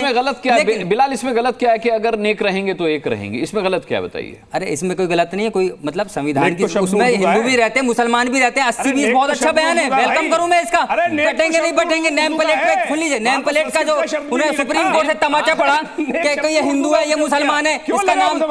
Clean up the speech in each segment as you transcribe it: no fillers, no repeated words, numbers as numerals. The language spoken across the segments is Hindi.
इसमें गलत क्या है बिलाल, इसमें गलत क्या है कि अगर नेक रहेंगे तो एक रहेंगे, इसमें गलत क्या है बताइए? अरे इसमें कोई गलत नहीं है, कोई मतलब संविधान की उसमें हिंदू भी रहते हैं, मुसलमान भी रहते हैं। 80-20 बहुत अच्छा बयान है, वेलकम करूं मैं इसका। कटेंगे नहीं बटेंगे, नेम प्लेट पे सुन लीजिए, नेम प्लेट का जो उन्हें सुप्रीम कोर्ट से तमाचा पड़ा कि ये हिंदू है, ये मुसलमान है, इसका नाम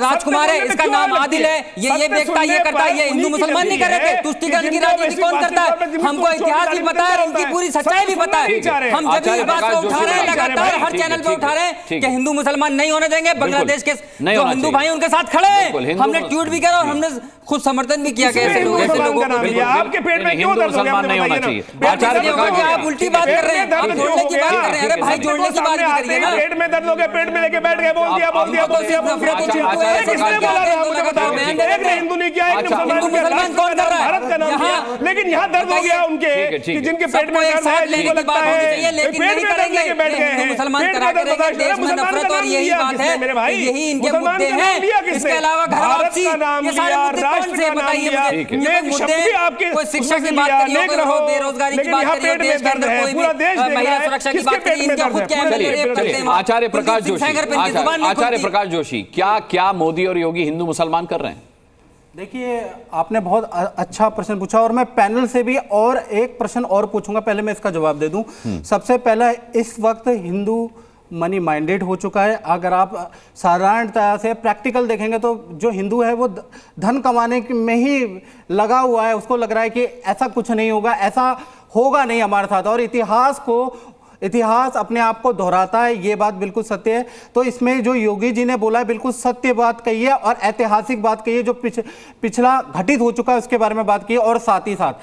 राजकुमार है, इसका नाम आदिल है, ये देखता, ये करता, ये हिंदू मुसलमान नहीं कर रहे थे। तुष्टीकरण की राजनीति कौन करता है? हमको इतिहास भी पता है, इनकी पूरी सच्चाई भी पता है। हम जब भी बात को उठा रहे हैं, लगातार हर चैनल पे उठा रहे हैं कि हिंदू मुसलमान नहीं होने देंगे, बांग्लादेश के जो हिंदू भाई उनके साथ खड़े हैं, हमने ट्वीट भी किया और हमने खुद समर्थन भी किया कि ऐसे लोगों को आपके पेट में क्यों दर्द हो गया? नहीं होना चाहिए। आप उल्टी बात कर रहे हैं, आप जोड़ने की बात कर रहे हैं। अरे भाई जोड़ने की बात भी करिए ना। पेट में दर्द हो गया, पेट में लेके बैठ गए, बोल दिया हिंदू नहीं किया, मुसलमान कौन कर रहा है? भारत का नाम किया, लेकिन यहाँ दर्द हो गया उनके कि जिनके पेट में दर्द है, जिनको लगता है पेट में दर्द लेके बैठ गए हैं, मुसलमान करा के देश में नफरत, और यही बात है, यही इनके मुद्दे हैं। इसके अलावा घर वापसी, ये सारे मुद्दे कौन से बताइए मुझे? ये मुद्दे कोई शिक्षा की बात करिए, कोई बेरोजगारी की बात करिए, देश के अंदर कोई भी महिला सुरक्षा की बात करिए, इनके खुद के आचार्य प्रकाश जोशी, आचार्य प्रकाश जोशी, क्या मोदी और योगी हिंदू मुसलमान कर रहे हैं? देखिए, आपने बहुत अच्छा प्रश्न पूछा और मैं पैनल से भी और एक प्रश्न और पूछूंगा, पहले मैं इसका जवाब दे दूं। सबसे पहला, इस वक्त हिंदू मनी माइंडेड हो चुका है। अगर आप साधारणतः से प्रैक्टिकल देखेंगे तो जो हिंदू है वो धन कमाने में ही लगा हुआ है, उसको लग रहा है कि ऐसा कुछ नहीं होगा, ऐसा होगा नहीं हमारे साथ, और इतिहास अपने आप को दोहराता है, ये बात बिल्कुल सत्य है। तो इसमें जो योगी जी ने बोला है बिल्कुल सत्य बात कही है और ऐतिहासिक बात कही है, जो पिछला घटित हो चुका है उसके बारे में बात की है। और साथ ही साथ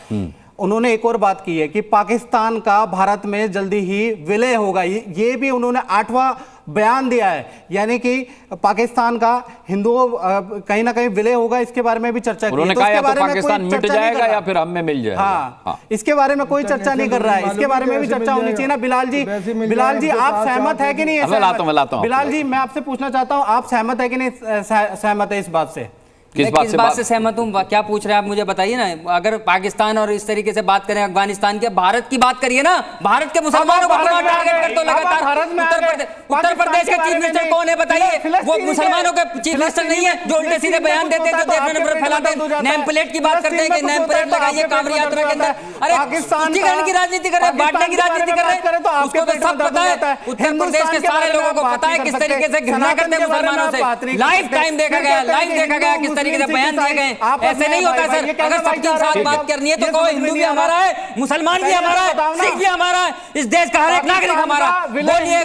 उन्होंने एक और बात की है कि पाकिस्तान का भारत में जल्दी ही विलय होगा, ये भी उन्होंने 8वां बयान दिया है, यानी कि पाकिस्तान का हिंदुओं कहीं ना कहीं विलय होगा, इसके बारे में भी चर्चा की। उन्होंने कहा या तो पाकिस्तान मिट जाएगा या फिर हम में मिल जाएगा। हाँ, इसके बारे में कोई चर्चा नहीं कर रहा है, इसके बारे में भी चर्चा होनी चाहिए ना। बिलाल जी आप सहमत है कि नहीं? बिलाल जी मैं आपसे पूछना चाहता हूँ, आप सहमत है कि नहीं? सहमत है इस बात से? किस बात से सहमत हूँ? क्या पूछ रहे हैं आप मुझे बताइए ना। अगर पाकिस्तान और इस तरीके से बात करें, अफगानिस्तान के, भारत की बात करिए ना। भारत के मुसलमानों को टारगेट करते हो लगातार। उत्तर प्रदेश के चीफ मिनिस्टर कौन है बताइए? वो मुसलमानों के चीफ मिनिस्टर नहीं है जो उल्टे सीधे बयान देते हैं, जो देश में नफरत फैलाते हैं। नेम प्लेट की बात करते हैं कि नेम प्लेट लगाइए कांवड़ यात्रा के अंदर। अरे तुष्टीकरण की राजनीति कर रहे हैं, बांटने की राजनीति कर रहे हैं, उसको तो सब पता है। उत्तर प्रदेश के सारे लोगों को पता है किस तरीके से घृणा करते हैं मुसलमानों से। लाइफ टाइम देखा गया, लाइव देखा गया किस तरीके से बयान दिए गए। ऐसे नहीं होता सर। अगर सबके साथ बात करनी है तो कोई हिंदू भी हमारा है, मुसलमान भी हमारा है, सिख भी हमारा है, इस देश का हर एक नागरिक हमारा। बोलिए,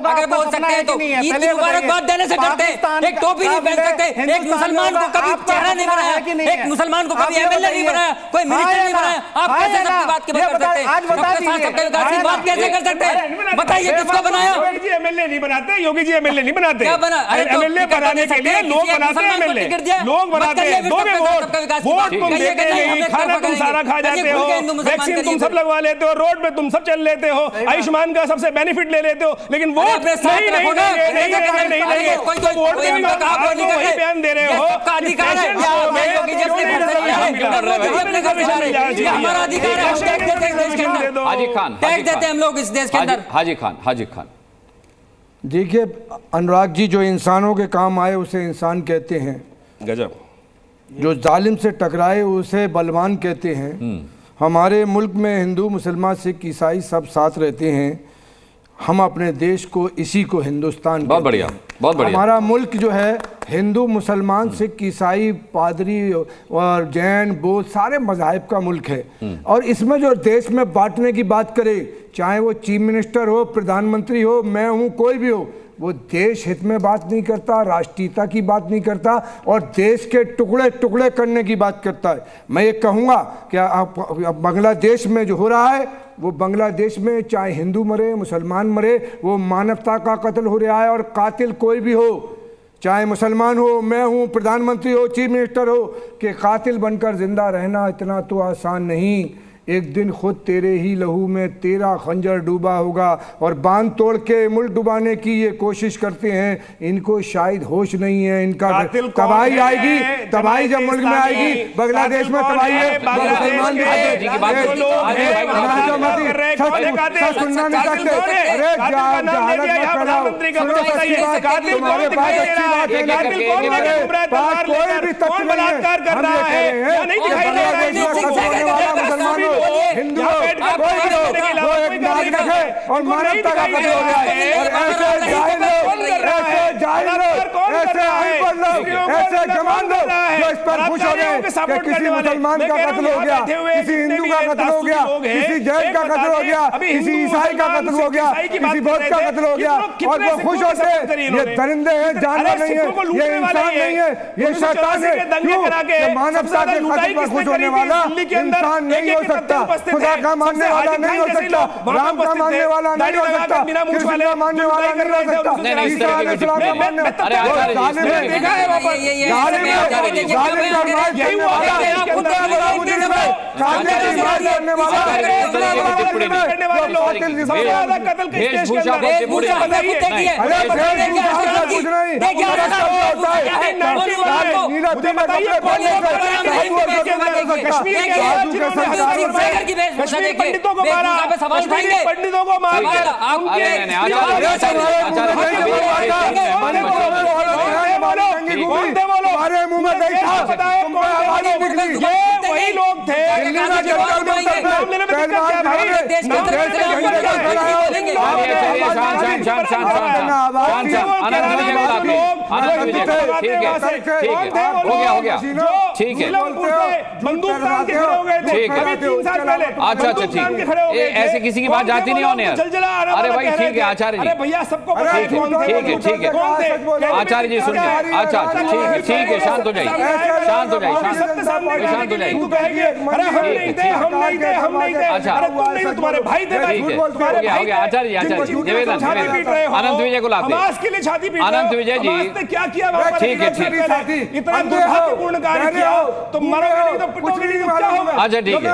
अगर बोल सकते हैं तो ईद की मुबारकबाद देने से डरते हैं, एक टोपी नहीं पहन सकते, एक मुसलमान को कभी चेहरा नहीं बनाया, एक मुसलमान को कभी एमएलए नहीं बनाया, कोई मिनिस्टर नहीं बनाया। आप कैसे सबकी बात के बात कर सकते हैं? सबके साथ सबके विकास की बात कैसे कर सकते हैं? बताइए किसको बनाया? एमएलए नहीं बनाते, योगी जी एमएलए नहीं बनाते। क्या बना? एमएलए बनाने के लिए लोग बनाते हैं, एमएलए लोग बनाते हैं। वोट तुम देते नहीं, खाना तुम सारा खा जाते हो, वैक्सीन तुम सब लगवा लेते हो, रोड पे तुम सब चल लेते हो, आयुष्मान का सबसे बेनिफिट ले लेते हो, लेकिन वोट नहीं बयान दे रहे हो। हमारा अधिकार है, हाजी खान टैक्स देते हैं हम लोग इस देश के अंदर। हाजी खान देखिए अनुराग जी, जो इंसानों के काम आए उसे इंसान कहते हैं, गजब। जो जालिम से टकराए उसे बलवान कहते हैं। हमारे मुल्क में हिंदू मुसलमान सिख ईसाई सब साथ रहते हैं। हम अपने देश को इसी को हिंदुस्तान बहुत बढ़िया, बहुत बढ़िया। हमारा मुल्क जो है हिंदू मुसलमान सिख ईसाई पादरी और जैन बौद्ध सारे मज़ाहिब का मुल्क है। और इसमें जो देश में बांटने की बात करे, चाहे वो चीफ मिनिस्टर हो, प्रधानमंत्री हो, मैं हूँ, कोई भी हो, वो देश हित में बात नहीं करता, राष्ट्रीयता की बात नहीं करता और देश के टुकड़े टुकड़े करने की बात करता है। मैं ये कहूँगा कि बांग्लादेश में जो हो रहा है, वो बांग्लादेश में चाहे हिंदू मरे मुसलमान मरे, वो मानवता का कत्ल हो रहा है। और कातिल कोई भी हो, चाहे मुसलमान हो, मैं हूँ, प्रधानमंत्री हो, चीफ मिनिस्टर हो, कि कातिल बनकर जिंदा रहना इतना तो आसान नहीं। एक दिन खुद तेरे ही लहू में तेरा खंजर डूबा होगा। और बांध तोड़ के मुल्क डुबाने की ये कोशिश करते हैं, इनको शायद होश नहीं है। इनका तबाही आएगी, तबाही जब मुल्क में आएगी, बांग्लादेश में तबाही है, मुसलमान भी सुनना नहीं सकते। अरे तुम्हारे पास अच्छी बात है, कोई भी तथ्य बलात्कार कर रहा है, मुसलमानों हिंदू और मानवता का कत्ल हो गया है। और ऐसे जाहिल लोग, ऐसे जाहिल लोग, ऐसे अनपढ़ लोग, ऐसे जवान लोग जो इस पर खुश हो गए कि किसी मुसलमान का कत्ल हो गया, किसी हिंदू का कत्ल हो गया, किसी जैन का कत्ल हो गया, किसी ईसाई का कत्ल हो गया, किसी बौद्ध का कत्ल हो गया, और वो खुश होते हैं। ये दरिंदे हैं, जानवर नहीं है, ये इंसान नहीं है, ये शैतान है। क्यों? मानवता के कत्ल पर खुश होने वाला इंसान नहीं हो सकता, खुदा का मानने वाला नहीं हो सकता, राम का मानने वाला नहीं हो सकता, कृष्ण का मानने वाला नहीं हो सकता, ईसा अलैहिस्सलाम का मानने वाला पंडितों को मारा, पंडितों को मारा, हमारे मुंह में नहीं था, वही लोग थे। ठीक है, बंदूक तान के खड़े हो गए थे 3 साल पहले। अच्छा ठीक है, ऐसे किसी की बात जाती नहीं होने यार। अरे भाई ठीक है आचार्य जी, भैया सबको ठीक है आचार्य जी सुनिए। अच्छा ठीक है, शांत हो जाइए, शांत हो जाइए। अच्छा तुम्हारे भाई थे, आचार्य जी निवेदन अनंत विजय को लाते, अनंत विजय जी क्या किया, ठीक है इतना दुर्भाग्यपूर्ण कार्य किया, तो मरोगे नहीं तो पिटोगे नहीं तो क्या होगा। अच्छा ठीक है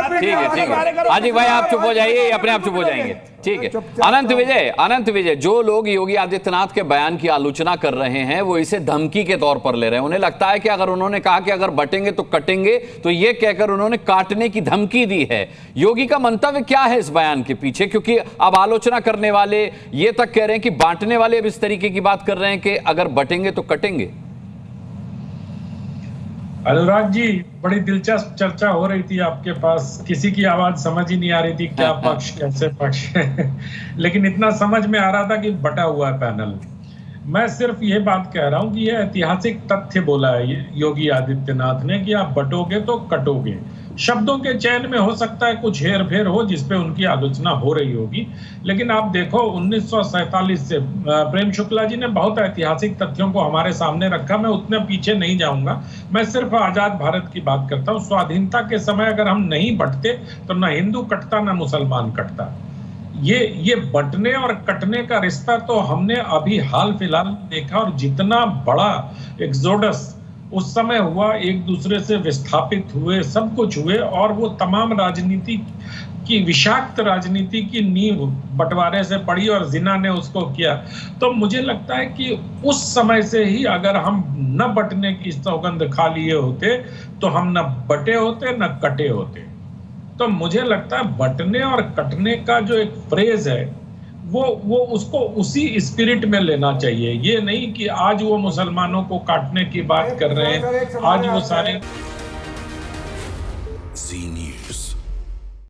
हाजिक भाई आप चुप हो जाइए, अपने आप चुप हो जाएंगे। ठीक है अनंत विजय, जो लोग योगी आदित्यनाथ के बयान की आलोचना कर रहे हैं वो इसे धमकी के तौर पर ले रहे हैं। उन्हें लगता है कि अगर उन्होंने कहा कि अगर बटेंगे तो कटेंगे, तो ये कहकर उन्होंने काटने की धमकी दी है। योगी का मंतव्य क्या है इस बयान के पीछे? क्योंकि अब आलोचना करने वाले ये तक कह रहे हैं कि बांटने वाले अब इस तरीके की बात कर रहे हैं कि अगर बटेंगे तो कटेंगे। अनुराग जी, बड़ी दिलचस्प चर्चा हो रही थी आपके पास, किसी की आवाज समझ ही नहीं आ रही थी क्या पक्ष कैसे पक्ष लेकिन इतना समझ में आ रहा था कि बटा हुआ है पैनल। मैं सिर्फ ये बात कह रहा हूं कि ये ऐतिहासिक तथ्य बोला है योगी आदित्यनाथ ने कि आप बटोगे तो कटोगे। शब्दों के चयन में हो सकता है कुछ हेर फेर हो जिसपे उनकी आलोचना हो रही होगी, लेकिन आप देखो 1947 से प्रेम शुक्ला जी ने बहुत ऐतिहासिक तथ्यों को हमारे सामने रखा। मैं उतने पीछे नहीं जाऊंगा, मैं सिर्फ आजाद भारत की बात करता हूँ। स्वाधीनता के समय अगर हम नहीं बटते तो ना हिंदू कटता ना मुसलमान कटता। ये बटने और कटने का रिश्ता तो हमने अभी हाल फिलहाल देखा, और जितना बड़ा एक्सोडस उस समय हुआ, एक दूसरे से विस्थापित हुए, सब कुछ हुए, और वो तमाम राजनीति की विषाक्त राजनीति की नींव बंटवारे से पड़ी और जिना ने उसको किया। तो मुझे लगता है कि उस समय से ही अगर हम न बटने की सौगंध खा लिए होते तो हम न बटे होते न कटे होते। तो मुझे लगता है बटने और कटने का जो एक फ्रेज है वो उसको उसी स्पिरिट में लेना चाहिए। ये नहीं कि आज वो मुसलमानों को काटने की बात कर रहे हैं, आज वो सारे